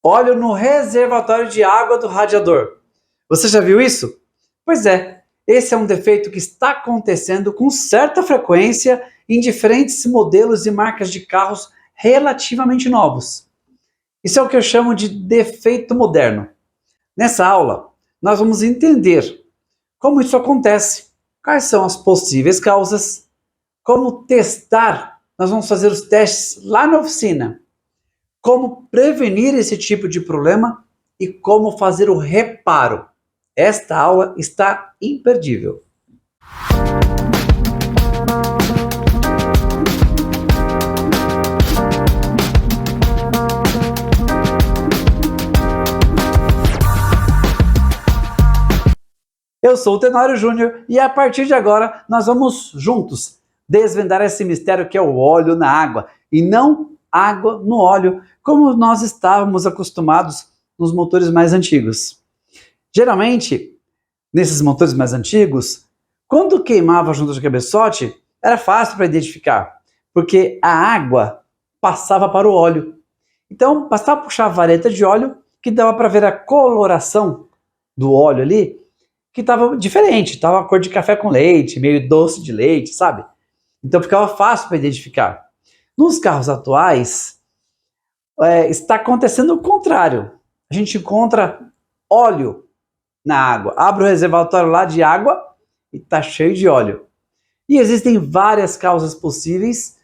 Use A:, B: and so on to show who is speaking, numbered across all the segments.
A: Óleo no reservatório de água do radiador. Você já viu isso? Pois é, esse é um defeito que está acontecendo com certa frequência em diferentes modelos e marcas de carros relativamente novos. Isso é o que eu chamo de defeito moderno. Nessa aula, nós vamos entender como isso acontece, quais são as possíveis causas, como testar, nós vamos fazer os testes lá na oficina, como prevenir esse tipo de problema e como fazer o reparo. Esta aula está imperdível. Eu sou o Tenório Júnior e a partir de agora nós vamos juntos desvendar esse mistério que é o óleo na água e não água no óleo, como nós estávamos acostumados nos motores mais antigos. Geralmente, nesses motores mais antigos, quando queimava a junta de cabeçote, era fácil para identificar, porque a água passava para o óleo. Então, bastava puxar a vareta de óleo que dava para ver a coloração do óleo ali, que estava diferente, estava a cor de café com leite, meio doce de leite, sabe? Então ficava fácil para identificar. Nos carros atuais, está acontecendo o contrário. A gente encontra óleo na água. Abre o reservatório lá de água e está cheio de óleo. E existem várias causas possíveis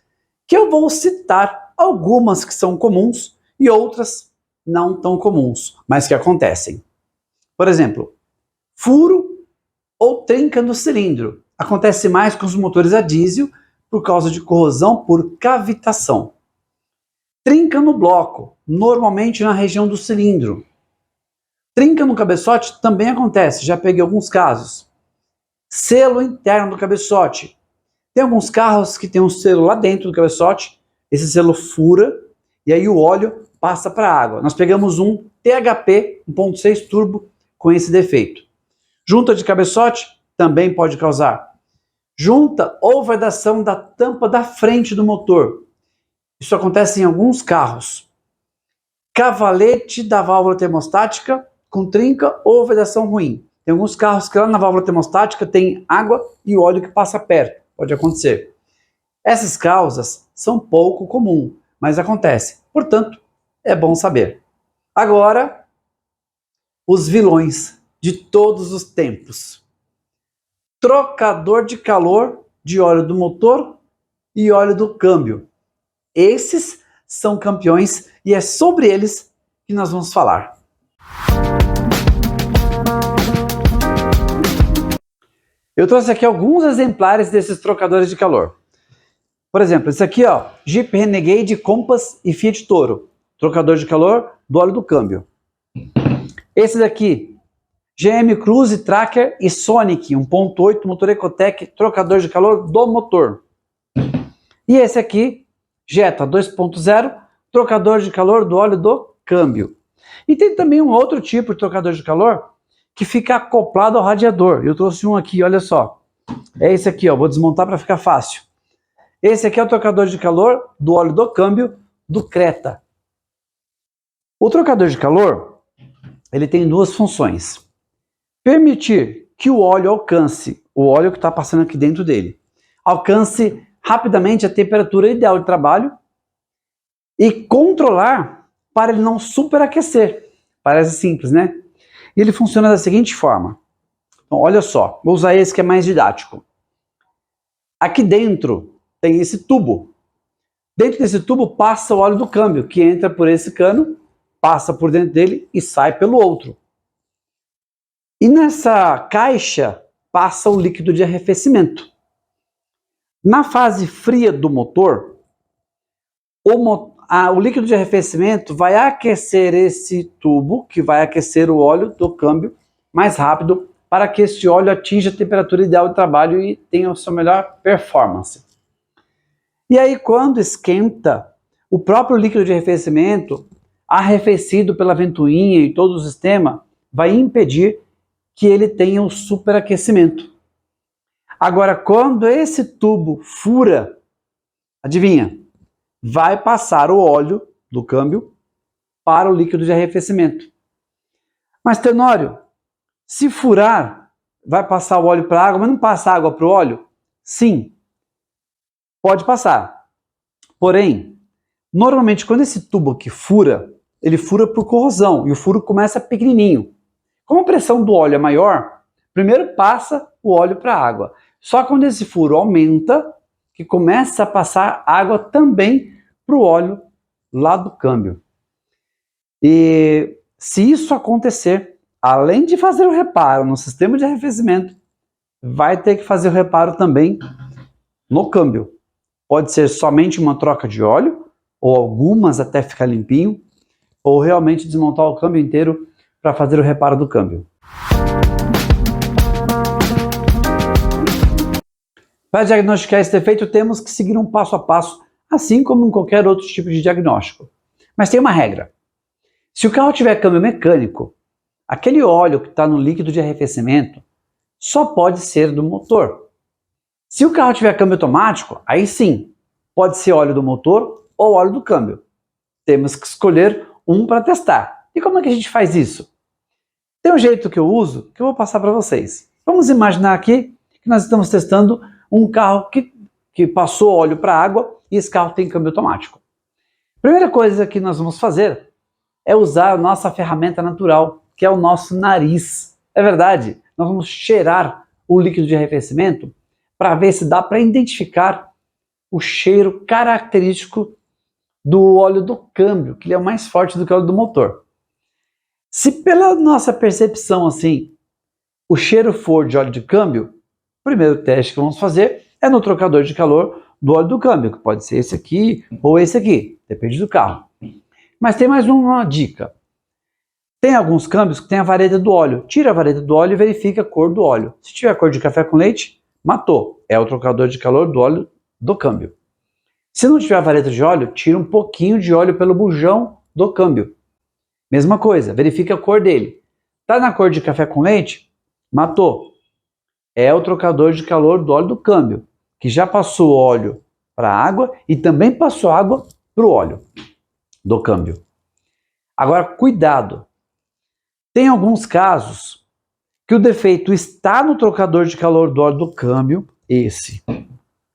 A: que eu vou citar, algumas que são comuns e outras não tão comuns, mas que acontecem. Por exemplo, furo ou trinca no cilindro. Acontece mais com os motores a diesel por causa de corrosão por cavitação. Trinca no bloco, normalmente na região do cilindro. Trinca no cabeçote também acontece, já peguei alguns casos. Selo interno do cabeçote. Tem alguns carros que tem um selo lá dentro do cabeçote, esse selo fura e aí o óleo passa para a água. Nós pegamos um THP 1.6 turbo com esse defeito. Junta de cabeçote também pode causar. Junta ou vedação da tampa da frente do motor. Isso acontece em alguns carros. Cavalete da válvula termostática com trinca ou vedação ruim. Tem alguns carros que lá na válvula termostática tem água e óleo que passa perto. Pode acontecer. Essas causas são pouco comuns, mas acontece. Portanto, é bom saber. Agora, os vilões de todos os tempos. Trocador de calor de óleo do motor e óleo do câmbio. Esses são campeões e é sobre eles que nós vamos falar. Eu trouxe aqui alguns exemplares desses trocadores de calor. Por exemplo, esse aqui, ó, Jeep Renegade, Compass e Fiat Toro. Trocador de calor do óleo do câmbio. Esse daqui, GM Cruze, Tracker e Sonic 1.8 motor Ecotec, trocador de calor do motor. E esse aqui, Jetta 2.0, trocador de calor do óleo do câmbio. E tem também um outro tipo de trocador de calor que fica acoplado ao radiador. Eu trouxe um aqui, olha só. É esse aqui, ó, vou desmontar para ficar fácil. Esse aqui é o trocador de calor do óleo do câmbio do Creta. O trocador de calor, ele tem duas funções. Permitir que o óleo alcance, o óleo que está passando aqui dentro dele, alcance rapidamente a temperatura ideal de trabalho e controlar para ele não superaquecer. Parece simples, né? E ele funciona da seguinte forma. Então, olha só, vou usar esse que é mais didático. Aqui dentro tem esse tubo. Dentro desse tubo passa o óleo do câmbio, que entra por esse cano, passa por dentro dele e sai pelo outro. E nessa caixa passa o líquido de arrefecimento. Na fase fria do motor, o líquido de arrefecimento vai aquecer esse tubo, que vai aquecer o óleo do câmbio mais rápido, para que esse óleo atinja a temperatura ideal de trabalho e tenha a sua melhor performance. E aí, quando esquenta, o próprio líquido de arrefecimento, arrefecido pela ventoinha e todo o sistema, vai impedir que ele tenha o superaquecimento. Agora, quando esse tubo fura, adivinha? Vai passar o óleo do câmbio para o líquido de arrefecimento. Mas, Tenório, se furar, vai passar o óleo para a água, mas não passa água para o óleo? Sim, pode passar. Porém, normalmente quando esse tubo aqui fura, ele fura por corrosão e o furo começa pequenininho. Como a pressão do óleo é maior, primeiro passa o óleo para a água. Só quando esse furo aumenta, que começa a passar água também para o óleo lá do câmbio. E se isso acontecer, além de fazer o reparo no sistema de arrefecimento, vai ter que fazer o reparo também no câmbio. Pode ser somente uma troca de óleo, ou algumas até ficar limpinho, ou realmente desmontar o câmbio inteiro para fazer o reparo do câmbio. Para diagnosticar esse defeito, temos que seguir um passo a passo, assim como em qualquer outro tipo de diagnóstico. Mas tem uma regra. Se o carro tiver câmbio mecânico, aquele óleo que está no líquido de arrefecimento só pode ser do motor. Se o carro tiver câmbio automático, aí sim, pode ser óleo do motor ou óleo do câmbio. Temos que escolher um para testar. E como é que a gente faz isso? Tem um jeito que eu uso que eu vou passar para vocês. Vamos imaginar aqui que nós estamos testando um carro que passou óleo para água e esse carro tem câmbio automático. Primeira coisa que nós vamos fazer é usar a nossa ferramenta natural, que é o nosso nariz. É verdade, nós vamos cheirar o líquido de arrefecimento para ver se dá para identificar o cheiro característico do óleo do câmbio, que ele é mais forte do que o óleo do motor. Se pela nossa percepção assim, o cheiro for de óleo de câmbio, o primeiro teste que vamos fazer é no trocador de calor do óleo do câmbio, que pode ser esse aqui ou esse aqui, depende do carro. Mas tem mais uma dica. Tem alguns câmbios que tem a vareta do óleo. Tira a vareta do óleo e verifica a cor do óleo. Se tiver cor de café com leite, matou. É o trocador de calor do óleo do câmbio. Se não tiver a vareta de óleo, tira um pouquinho de óleo pelo bujão do câmbio. Mesma coisa, verifica a cor dele. Tá na cor de café com leite? Matou. É o trocador de calor do óleo do câmbio, que já passou óleo para a água e também passou água para o óleo do câmbio. Agora, cuidado. Tem alguns casos que o defeito está no trocador de calor do óleo do câmbio, esse,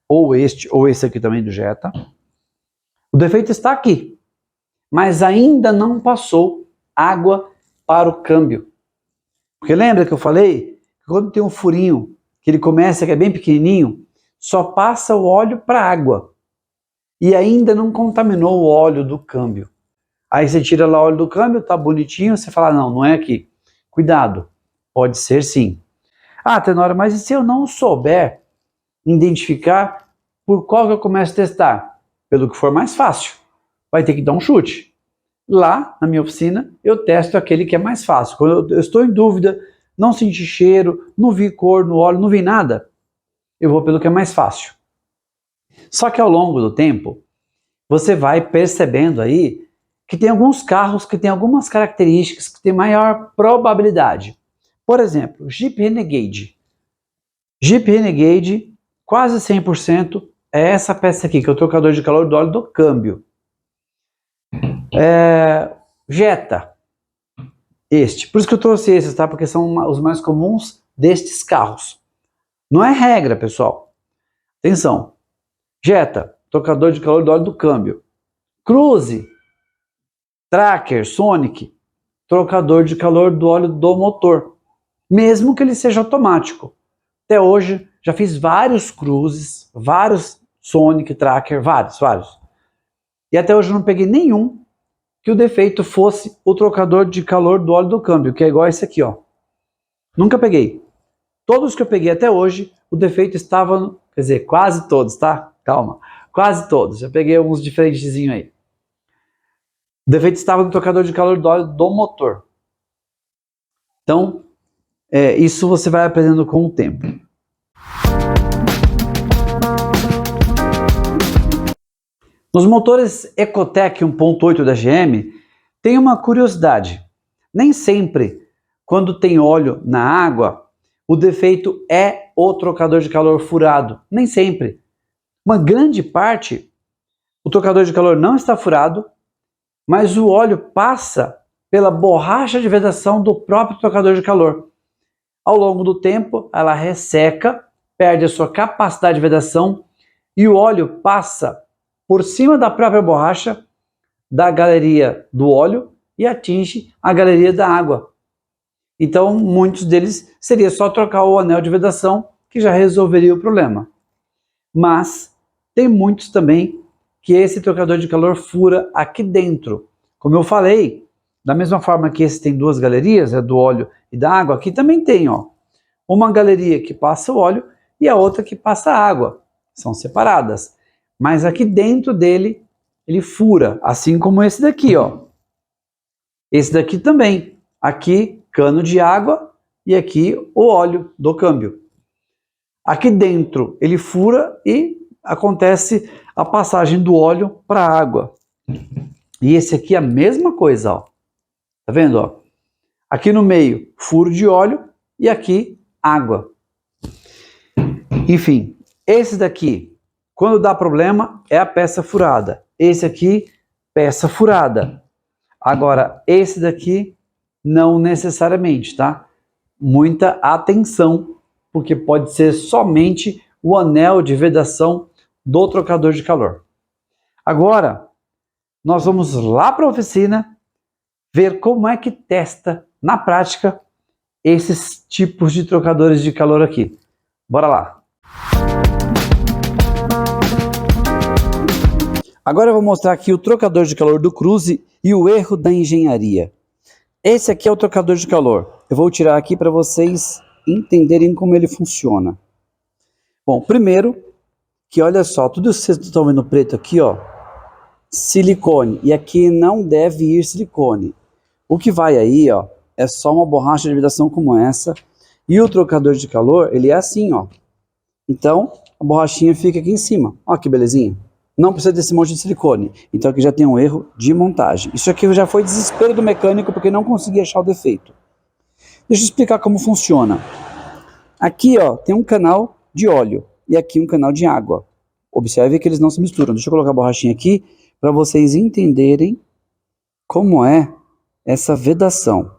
A: ou esse aqui também do Jetta. O defeito está aqui, mas ainda não passou água para o câmbio. Porque lembra que eu falei que quando tem um furinho, que ele começa, que é bem pequenininho, só passa o óleo para a água. E ainda não contaminou o óleo do câmbio. Aí você tira lá o óleo do câmbio, tá bonitinho, você fala, não, não é aqui. Cuidado, pode ser sim. Ah, Tenório, mas e se eu não souber identificar por qual que eu começo a testar? Pelo que for mais fácil. Vai ter que dar um chute. Lá, na minha oficina, eu testo aquele que é mais fácil. Quando eu estou em dúvida, não senti cheiro, não vi cor no óleo, não vi nada, eu vou pelo que é mais fácil. Só que ao longo do tempo, você vai percebendo aí que tem alguns carros que têm algumas características que têm maior probabilidade. Por exemplo, Jeep Renegade. Jeep Renegade, quase 100%, é essa peça aqui, que é o trocador de calor do óleo do câmbio. Jetta. Por isso que eu trouxe esses, tá? Porque são os mais comuns destes carros. Não é regra, pessoal. Atenção. Jetta, trocador de calor do óleo do câmbio. Cruze, Tracker, Sonic, trocador de calor do óleo do motor. Mesmo que ele seja automático. Até hoje, já fiz vários Cruzes, vários Sonic, Tracker, vários. E até hoje eu não peguei nenhum que o defeito fosse o trocador de calor do óleo do câmbio, que é igual esse aqui, ó. Nunca peguei. Todos que eu peguei até hoje, o defeito estava, quer dizer, quase todos, tá? Calma, quase todos. Já peguei alguns diferentezinhos aí. O defeito estava no trocador de calor do óleo do motor. Então, isso você vai aprendendo com o tempo. Nos motores Ecotec 1.8 da GM, tem uma curiosidade. Nem sempre, quando tem óleo na água, o defeito é o trocador de calor furado. Nem sempre. Uma grande parte, o trocador de calor não está furado mas o óleo passa pela borracha de vedação do próprio trocador de calor. Ao longo do tempo, ela resseca, perde a sua capacidade de vedação e o óleo passa por cima da própria borracha da galeria do óleo e atinge a galeria da água. Então, muitos deles seria só trocar o anel de vedação que já resolveria o problema. Mas tem muitos também que esse trocador de calor fura aqui dentro. Como eu falei, da mesma forma que esse tem duas galerias, do óleo e da água, aqui também tem, ó, uma galeria que passa o óleo e a outra que passa a água. São separadas. Mas aqui dentro dele, ele fura, assim como esse daqui, ó. Esse daqui também. Aqui, cano de água e aqui o óleo do câmbio. Aqui dentro ele fura e acontece a passagem do óleo para a água. E esse aqui é a mesma coisa, ó. Tá vendo, ó? Aqui no meio, furo de óleo e aqui água. Enfim, esse daqui, quando dá problema, é a peça furada. Esse aqui, peça furada. Agora, esse daqui, não necessariamente, tá? Muita atenção, porque pode ser somente o anel de vedação do trocador de calor. Agora, nós vamos lá para a oficina ver como é que testa na prática esses tipos de trocadores de calor aqui. Bora lá! Agora eu vou mostrar aqui o trocador de calor do Cruze e o erro da engenharia. Esse aqui é o trocador de calor. Eu vou tirar aqui para vocês entenderem como ele funciona. Bom, primeiro, que olha só, tudo isso que vocês estão vendo preto aqui, ó, silicone. E aqui não deve ir silicone. O que vai aí, ó, é só uma borracha de vedação como essa. E o trocador de calor, ele é assim, ó. Então, a borrachinha fica aqui em cima. Ó que belezinha. Não precisa desse monte de silicone. Então aqui já tem um erro de montagem. Isso aqui já foi desespero do mecânico porque não conseguia achar o defeito. Deixa eu explicar como funciona. Aqui, ó, tem um canal de óleo e aqui um canal de água. Observe que eles não se misturam. Deixa eu colocar a borrachinha aqui para vocês entenderem como é essa vedação.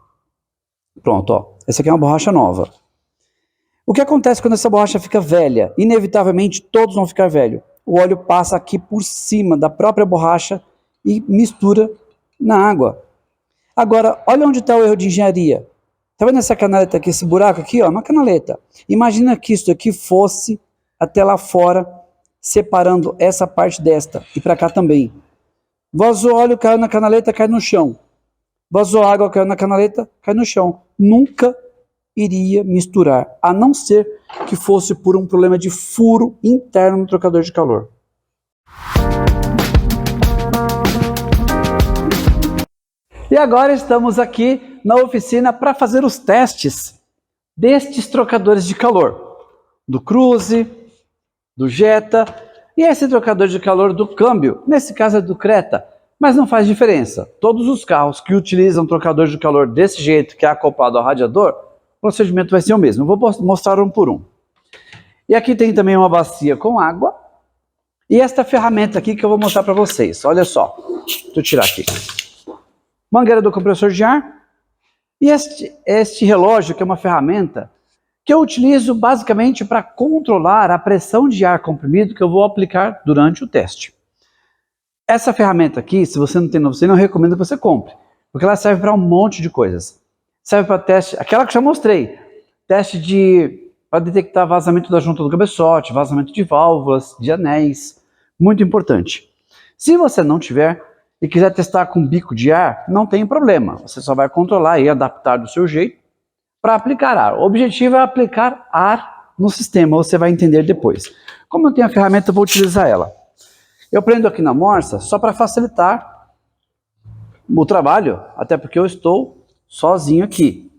A: Pronto, ó. Essa aqui é uma borracha nova. O que acontece quando essa borracha fica velha? Inevitavelmente todos vão ficar velhos. O óleo passa aqui por cima da própria borracha e mistura na água. Agora, olha onde está o erro de engenharia. Tá vendo essa canaleta aqui, esse buraco aqui, ó, uma canaleta. Imagina que isso aqui fosse até lá fora, separando essa parte desta e para cá também. Vazou óleo, caiu na canaleta, cai no chão. Vazou água, caiu na canaleta, cai no chão. Nunca iria misturar, a não ser que fosse por um problema de furo interno no trocador de calor. E agora estamos aqui na oficina para fazer os testes destes trocadores de calor, do Cruze, do Jetta e esse trocador de calor do câmbio, nesse caso é do Creta, mas não faz diferença. Todos os carros que utilizam trocador de calor desse jeito, que é acoplado ao radiador, o procedimento vai ser o mesmo. Eu vou mostrar um por um. E aqui tem também uma bacia com água e esta ferramenta aqui que eu vou mostrar para vocês. Olha só, deixa eu tirar aqui. Mangueira do compressor de ar e este relógio que é uma ferramenta que eu utilizo basicamente para controlar a pressão de ar comprimido que eu vou aplicar durante o teste. Essa ferramenta aqui, se você não tem novo, eu não recomendo que você compre, porque ela serve para um monte de coisas. Serve para teste, aquela que eu já mostrei, teste para detectar vazamento da junta do cabeçote, vazamento de válvulas, de anéis, muito importante. Se você não tiver e quiser testar com bico de ar, não tem problema, você só vai controlar e adaptar do seu jeito para aplicar ar. O objetivo é aplicar ar no sistema, você vai entender depois. Como eu tenho a ferramenta, eu vou utilizar ela. Eu prendo aqui na morsa só para facilitar o trabalho, até porque eu estou sozinho aqui.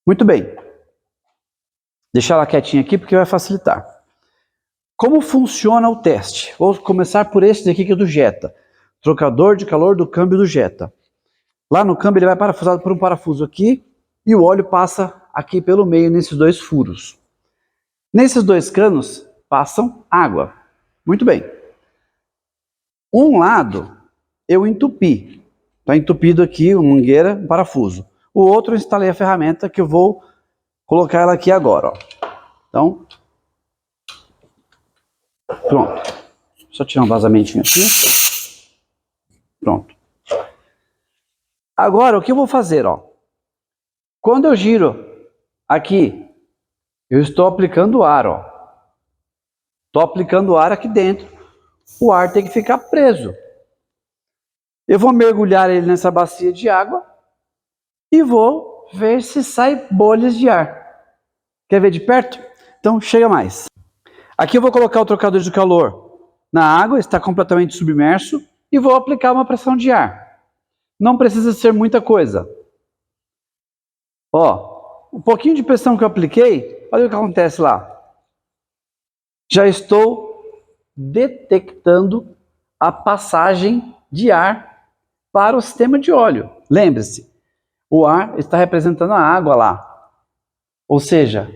A: Muito bem. Deixar ela quietinha aqui porque vai facilitar. Como funciona o teste? Vou começar por esse daqui que é do Jetta. Trocador de calor do câmbio do Jetta. Lá no câmbio ele vai parafusado por um parafuso aqui e o óleo passa aqui pelo meio nesses dois furos. Nesses dois canos passam água. Muito bem. Um lado eu entupi. Está entupido aqui, uma mangueira, um parafuso. O outro eu instalei a ferramenta que eu vou colocar ela aqui agora, ó. Então, pronto. Só tirar um vazamentinho aqui. Pronto. Agora, o que eu vou fazer, ó? Quando eu giro aqui, eu estou aplicando ar, ó. Estou aplicando ar aqui dentro. O ar tem que ficar preso. Eu vou mergulhar ele nessa bacia de água e vou ver se sai bolhas de ar. Quer ver de perto? Então, chega mais. Aqui eu vou colocar o trocador de calor na água, está completamente submerso, e vou aplicar uma pressão de ar. Não precisa ser muita coisa. Ó, um pouquinho de pressão que eu apliquei, olha o que acontece lá. Já estou detectando a passagem de ar para o sistema de óleo. Lembre-se, o ar está representando a água lá. Ou seja,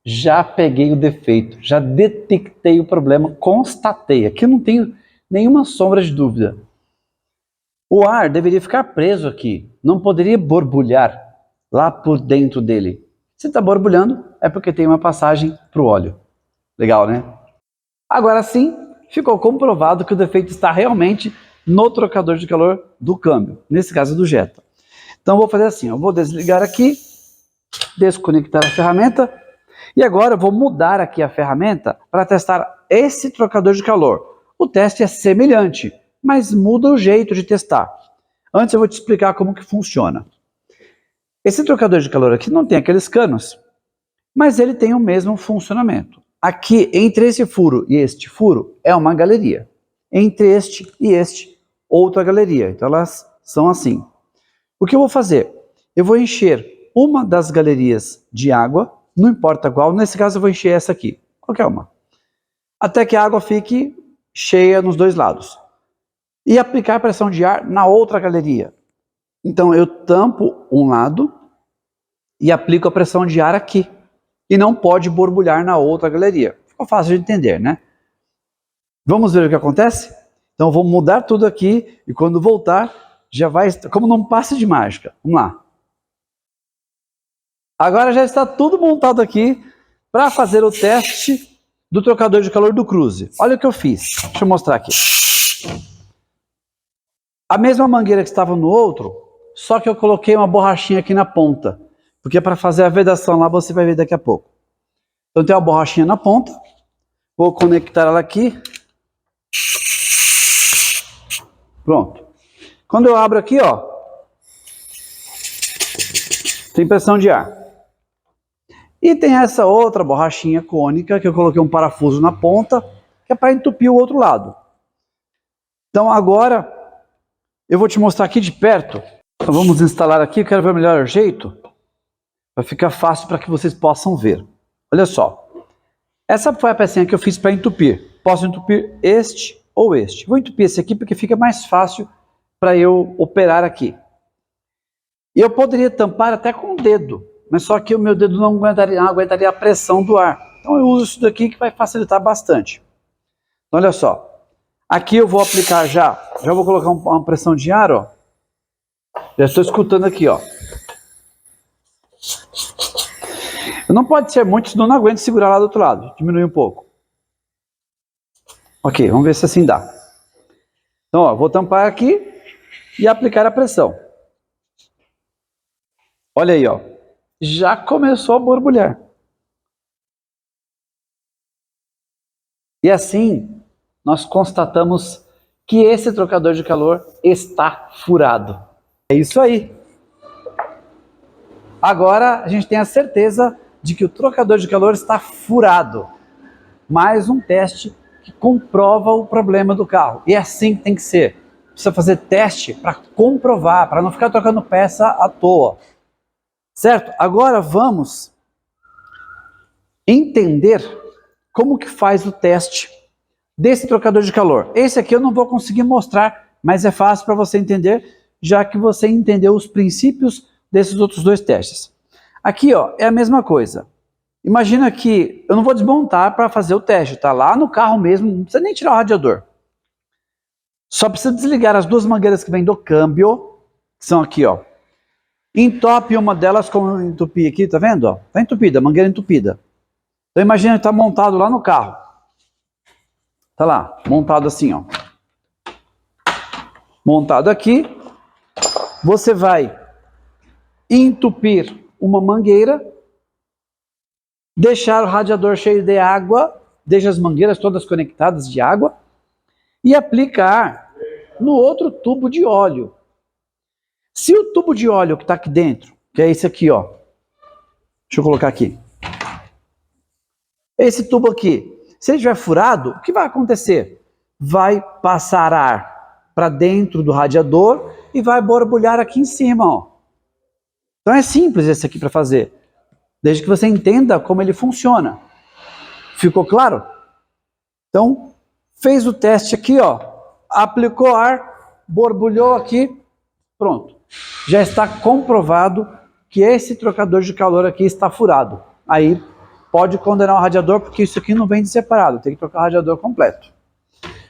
A: já peguei o defeito, já detectei o problema, constatei. Aqui eu não tenho nenhuma sombra de dúvida. O ar deveria ficar preso aqui, não poderia borbulhar lá por dentro dele. Se está borbulhando, é porque tem uma passagem para o óleo. Legal, né? Agora sim, ficou comprovado que o defeito está realmente no trocador de calor do câmbio, nesse caso do Jetta. Então eu vou fazer assim, eu vou desligar aqui, desconectar a ferramenta, e agora eu vou mudar aqui a ferramenta para testar esse trocador de calor. O teste é semelhante, mas muda o jeito de testar. Antes eu vou te explicar como que funciona. Esse trocador de calor aqui não tem aqueles canos, mas ele tem o mesmo funcionamento. Aqui, entre esse furo e este furo, é uma galeria. Entre este e este, outra galeria. Então elas são assim. O que eu vou fazer? Eu vou encher uma das galerias de água, não importa qual, nesse caso eu vou encher essa aqui, qualquer uma. Até que a água fique cheia nos dois lados. E aplicar pressão de ar na outra galeria. Então eu tampo um lado e aplico a pressão de ar aqui. E não pode borbulhar na outra galeria. Ficou fácil de entender, né? Vamos ver o que acontece? Então eu vou mudar tudo aqui e quando voltar, já vai, como num passe de mágica. Vamos lá. Agora já está tudo montado aqui para fazer o teste do trocador de calor do Cruze. Olha o que eu fiz. Deixa eu mostrar aqui. A mesma mangueira que estava no outro, só que eu coloquei uma borrachinha aqui na ponta. Porque para fazer a vedação lá, você vai ver daqui a pouco. Então tem uma borrachinha na ponta. Vou conectar ela aqui. Pronto. Quando eu abro aqui, ó, tem pressão de ar. E tem essa outra borrachinha cônica que eu coloquei um parafuso na ponta, que é para entupir o outro lado. Então agora eu vou te mostrar aqui de perto. Então vamos instalar aqui, eu quero ver o melhor jeito, para ficar fácil para que vocês possam ver. Olha só. Essa foi a pecinha que eu fiz para entupir. Posso entupir este ou este. Vou entupir esse aqui porque fica mais fácil para eu operar aqui. E eu poderia tampar até com o dedo, mas só que o meu dedo não aguentaria a pressão do ar. Então eu uso isso daqui que vai facilitar bastante. Então, olha só. Aqui eu vou aplicar já vou colocar uma pressão de ar, ó. Já estou escutando aqui, ó. Não pode ser muito, senão eu não aguento segurar lá do outro lado. Diminui um pouco. Ok, vamos ver se assim dá. Então, ó, vou tampar aqui e aplicar a pressão. Olha aí, ó. Já começou a borbulhar. E assim, nós constatamos que esse trocador de calor está furado. É isso aí. Agora a gente tem a certeza de que o trocador de calor está furado. Mais um teste que comprova o problema do carro. E é assim que tem que ser. Precisa fazer teste para comprovar, para não ficar trocando peça à toa. Certo? Agora vamos entender como que faz o teste desse trocador de calor. Esse aqui eu não vou conseguir mostrar, mas é fácil para você entender, já que você entendeu os princípios desses outros dois testes. Aqui, ó, é a mesma coisa. Imagina que eu não vou desmontar para fazer o teste, tá lá no carro mesmo, não precisa nem tirar o radiador. Só precisa desligar as duas mangueiras que vêm do câmbio, que são aqui, ó. Entope uma delas, como eu entupi aqui, tá vendo? Ó? Tá entupida, mangueira entupida. Então imagina que tá montado lá no carro. Tá lá, montado assim, ó. Montado aqui. Você vai entupir uma mangueira, deixar o radiador cheio de água, deixa as mangueiras todas conectadas de água e aplicar no outro tubo de óleo. Se o tubo de óleo que está aqui dentro, que é esse aqui, ó, deixa eu colocar aqui, esse tubo aqui, se ele estiver furado, o que vai acontecer? Vai passar ar para dentro do radiador e vai borbulhar aqui em cima, ó. Então é simples esse aqui para fazer, desde que você entenda como ele funciona. Ficou claro? Então, fez o teste aqui, ó, aplicou ar, borbulhou aqui, pronto. Já está comprovado que esse trocador de calor aqui está furado. Aí pode condenar o radiador, porque isso aqui não vem de separado, tem que trocar o radiador completo.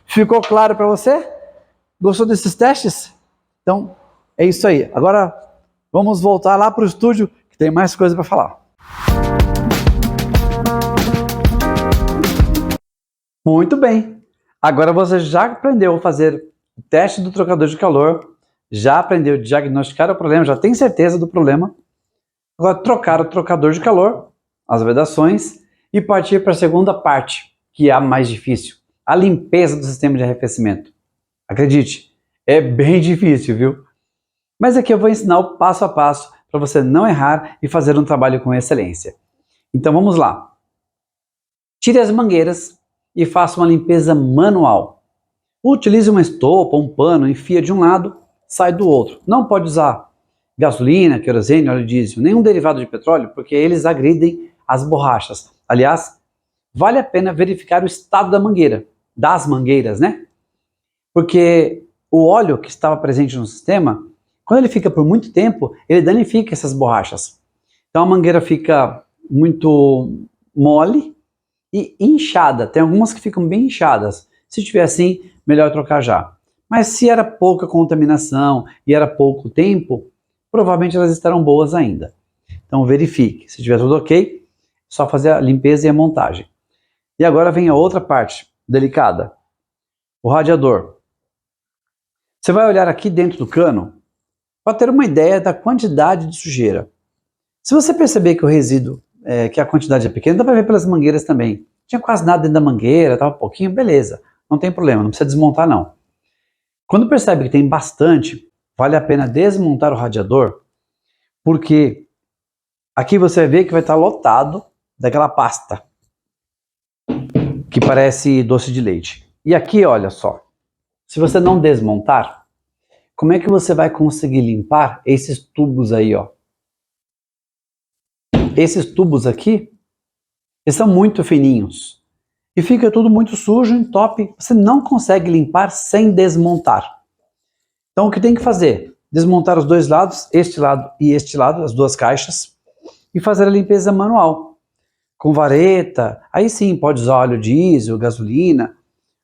A: Ficou claro para você? Gostou desses testes? Então, é isso aí. Agora, vamos voltar lá para o estúdio, que tem mais coisa para falar. Muito bem. Agora você já aprendeu a fazer o teste do trocador de calor, já aprendeu a diagnosticar o problema, já tem certeza do problema. Agora trocar o trocador de calor, as vedações, e partir para a segunda parte, que é a mais difícil, a limpeza do sistema de arrefecimento. Acredite, é bem difícil, viu? Mas aqui eu vou ensinar o passo a passo para você não errar e fazer um trabalho com excelência. Então vamos lá. Tire as mangueiras e faça uma limpeza manual. Utilize uma estopa, um pano, enfia de um lado, sai do outro. Não pode usar gasolina, querosene, óleo diesel, nenhum derivado de petróleo, porque eles agridem as borrachas. Aliás, vale a pena verificar o estado da mangueira, das mangueiras, né? Porque o óleo que estava presente no sistema, quando ele fica por muito tempo, ele danifica essas borrachas. Então a mangueira fica muito mole e inchada. Tem algumas que ficam bem inchadas. Se tiver assim, melhor trocar já. Mas se era pouca contaminação e era pouco tempo, provavelmente elas estarão boas ainda. Então verifique. Se estiver tudo ok, só fazer a limpeza e a montagem. E agora vem a outra parte delicada. O radiador. Você vai olhar aqui dentro do cano para ter uma ideia da quantidade de sujeira. Se você perceber que o resíduo, que a quantidade é pequena, dá para ver pelas mangueiras também. Tinha quase nada dentro da mangueira, estava pouquinho, beleza. Não tem problema, não precisa desmontar não. Quando percebe que tem bastante, vale a pena desmontar o radiador, porque aqui você vai ver que vai estar lotado daquela pasta, que parece doce de leite. E aqui, olha só, se você não desmontar, como é que você vai conseguir limpar esses tubos aí, ó? Esses tubos aqui, eles são muito fininhos. E fica tudo muito sujo, entope. Você não consegue limpar sem desmontar. Então o que tem que fazer? Desmontar os dois lados, este lado e este lado, as duas caixas, e fazer a limpeza manual. Com vareta, aí sim pode usar óleo diesel, gasolina,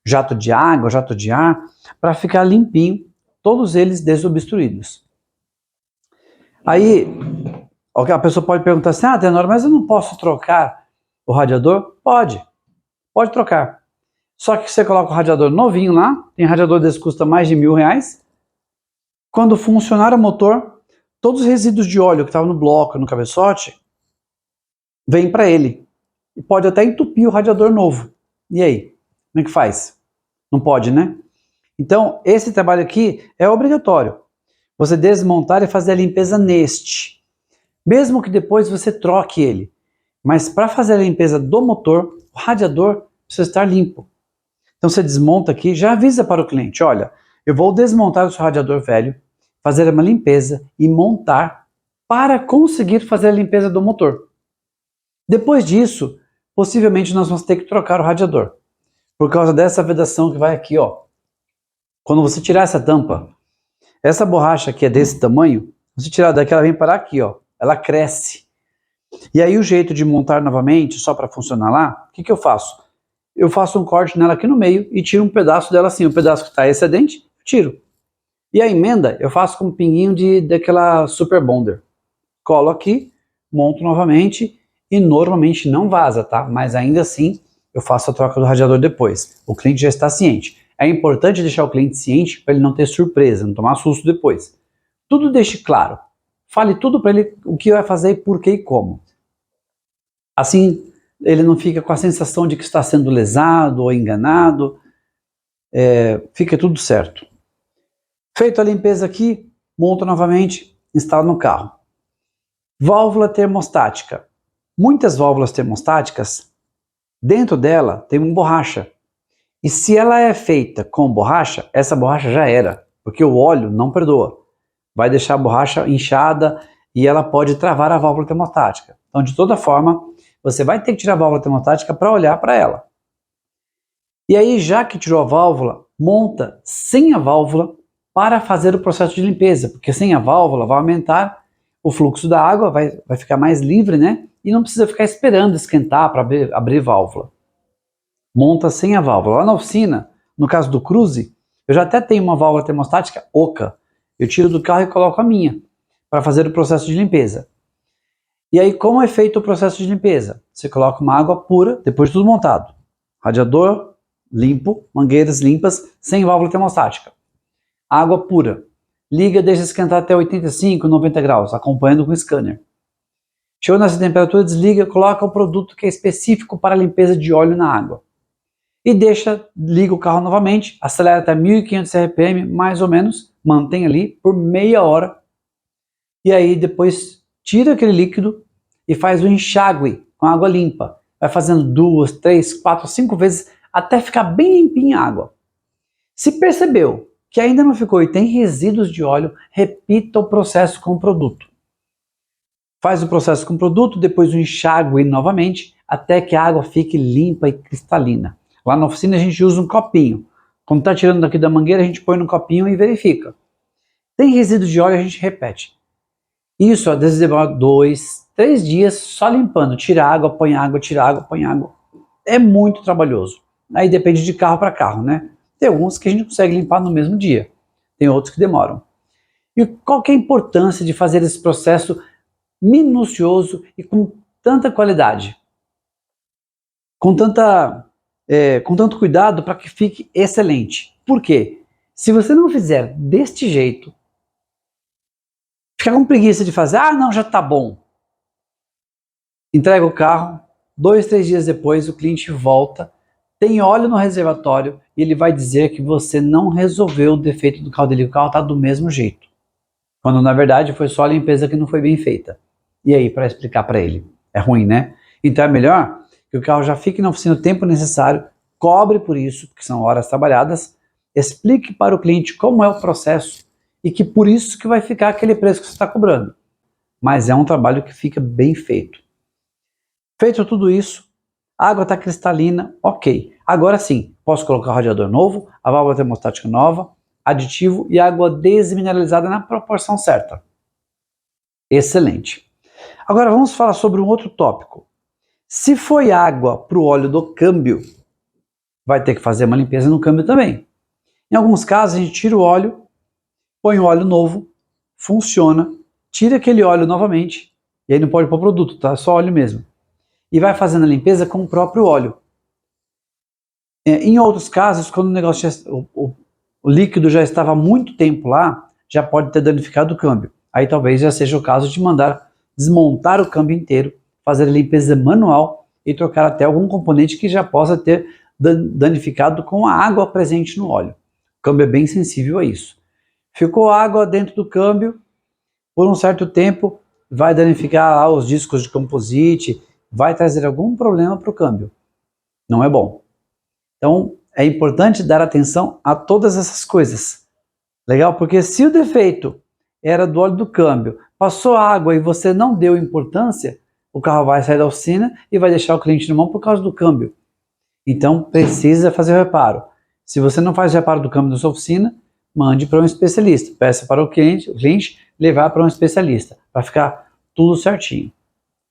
A: jato de água, jato de ar, para ficar limpinho, todos eles desobstruídos. Aí a pessoa pode perguntar assim, Tenório, mas eu não posso trocar o radiador? Pode trocar. Só que você coloca o radiador novinho lá, tem radiador desse que custa mais de R$1.000. Quando funcionar o motor, todos os resíduos de óleo que estavam no bloco, no cabeçote, vêm para ele. E pode até entupir o radiador novo. E aí? Como é que faz? Não pode, né? Então, esse trabalho aqui é obrigatório. Você desmontar e fazer a limpeza neste. Mesmo que depois você troque ele. Mas para fazer a limpeza do motor, o radiador precisa estar limpo. Então você desmonta aqui, já avisa para o cliente, olha, eu vou desmontar o seu radiador velho, fazer uma limpeza e montar para conseguir fazer a limpeza do motor. Depois disso, possivelmente nós vamos ter que trocar o radiador. Por causa dessa vedação que vai aqui, ó. Quando você tirar essa tampa, essa borracha aqui é desse tamanho, você tirar daqui, ela vem parar aqui, ó. Ela cresce. E aí o jeito de montar novamente, só para funcionar lá, o que eu faço? eu faço um corte nela aqui no meio e tiro um pedaço dela assim, o pedaço que está excedente, tiro. E a emenda eu faço com um pinguinho daquela Super Bonder. Colo aqui, monto novamente e normalmente não vaza, tá? Mas ainda assim eu faço a troca do radiador depois. O cliente já está ciente. É importante deixar o cliente ciente para ele não ter surpresa, não tomar susto depois. Tudo deixe claro. Fale tudo para ele o que vai fazer, por que e como. Assim ele não fica com a sensação de que está sendo lesado ou enganado. Fica tudo certo. Feito a limpeza aqui, monto novamente, instalo no carro. Válvula termostática. Muitas válvulas termostáticas, dentro dela tem uma borracha. E se ela é feita com borracha, essa borracha já era, porque o óleo não perdoa. Vai deixar a borracha inchada e ela pode travar a válvula termostática. Então, de toda forma, você vai ter que tirar a válvula termostática para olhar para ela. E aí, já que tirou a válvula, monta sem a válvula para fazer o processo de limpeza, porque sem a válvula vai aumentar o fluxo da água, vai ficar mais livre, né? E não precisa ficar esperando esquentar para abrir válvula. Monta sem a válvula. Lá na oficina, no caso do Cruze, eu já até tenho uma válvula termostática oca. Eu tiro do carro e coloco a minha, para fazer o processo de limpeza. E aí, como é feito o processo de limpeza? Você coloca uma água pura, depois de tudo montado. Radiador limpo, mangueiras limpas, sem válvula termostática. Água pura. Liga e deixa esquentar até 85, 90 graus, acompanhando com o scanner. Chegou nessa temperatura, desliga, coloca o produto que é específico para a limpeza de óleo na água. E liga o carro novamente, acelera até 1500 RPM, mais ou menos, mantém ali por meia hora. E aí depois tira aquele líquido e faz o enxágue com água limpa. Vai fazendo 2, 3, 4, 5 vezes até ficar bem limpinha a água. Se percebeu que ainda não ficou e tem resíduos de óleo, repita o processo com o produto. Faz o processo com o produto, depois o enxágue novamente, até que a água fique limpa e cristalina. Lá na oficina a gente usa um copinho. Quando está tirando daqui da mangueira, a gente põe no copinho e verifica. Tem resíduo de óleo, a gente repete. Isso, às vezes demora 2, 3 dias só limpando. Tira água, põe água, tira água, põe água. É muito trabalhoso. Aí depende de carro para carro, né? Tem alguns que a gente consegue limpar no mesmo dia. Tem outros que demoram. E qual que é a importância de fazer esse processo minucioso e com tanta qualidade? Com tanto cuidado para que fique excelente. Por quê? Se você não fizer deste jeito, fica com preguiça de fazer, não, já está bom. Entrega o carro, 2, 3 dias depois o cliente volta, tem óleo no reservatório e ele vai dizer que você não resolveu o defeito do carro dele, o carro está do mesmo jeito. Quando na verdade foi só a limpeza que não foi bem feita. E aí, para explicar para ele? É ruim, né? Então é melhor que o carro já fique na oficina o tempo necessário, cobre por isso, porque são horas trabalhadas, explique para o cliente como é o processo e que por isso que vai ficar aquele preço que você está cobrando. Mas é um trabalho que fica bem feito. Feito tudo isso, a água está cristalina, ok. Agora sim, posso colocar o radiador novo, a válvula termostática nova, aditivo e água desmineralizada na proporção certa. Excelente. Agora vamos falar sobre um outro tópico. Se foi água para o óleo do câmbio, vai ter que fazer uma limpeza no câmbio também. Em alguns casos a gente tira o óleo, põe o óleo novo, funciona, tira aquele óleo novamente, e aí não pode pôr produto, tá? É só óleo mesmo. E vai fazendo a limpeza com o próprio óleo. Em outros casos, quando o negócio o líquido já estava há muito tempo lá, já pode ter danificado o câmbio. Aí talvez já seja o caso de mandar desmontar o câmbio inteiro, fazer a limpeza manual e trocar até algum componente que já possa ter danificado com a água presente no óleo. O câmbio é bem sensível a isso. Ficou água dentro do câmbio, por um certo tempo vai danificar lá os discos de composite, vai trazer algum problema para o câmbio. Não é bom. Então é importante dar atenção a todas essas coisas. Legal? Porque se o defeito era do óleo do câmbio, passou água e você não deu importância, o carro vai sair da oficina e vai deixar o cliente na mão por causa do câmbio. Então precisa fazer o reparo. Se você não faz o reparo do câmbio na sua oficina, mande para um especialista. Peça para o cliente levar para um especialista, para ficar tudo certinho.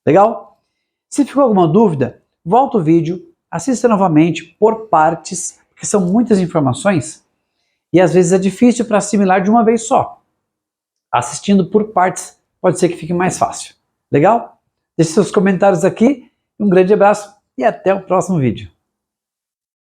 A: Legal? Se ficou alguma dúvida, volta o vídeo, assista novamente por partes, porque são muitas informações e às vezes é difícil para assimilar de uma vez só. Assistindo por partes pode ser que fique mais fácil. Legal? Deixe seus comentários aqui, um grande abraço e até o próximo vídeo.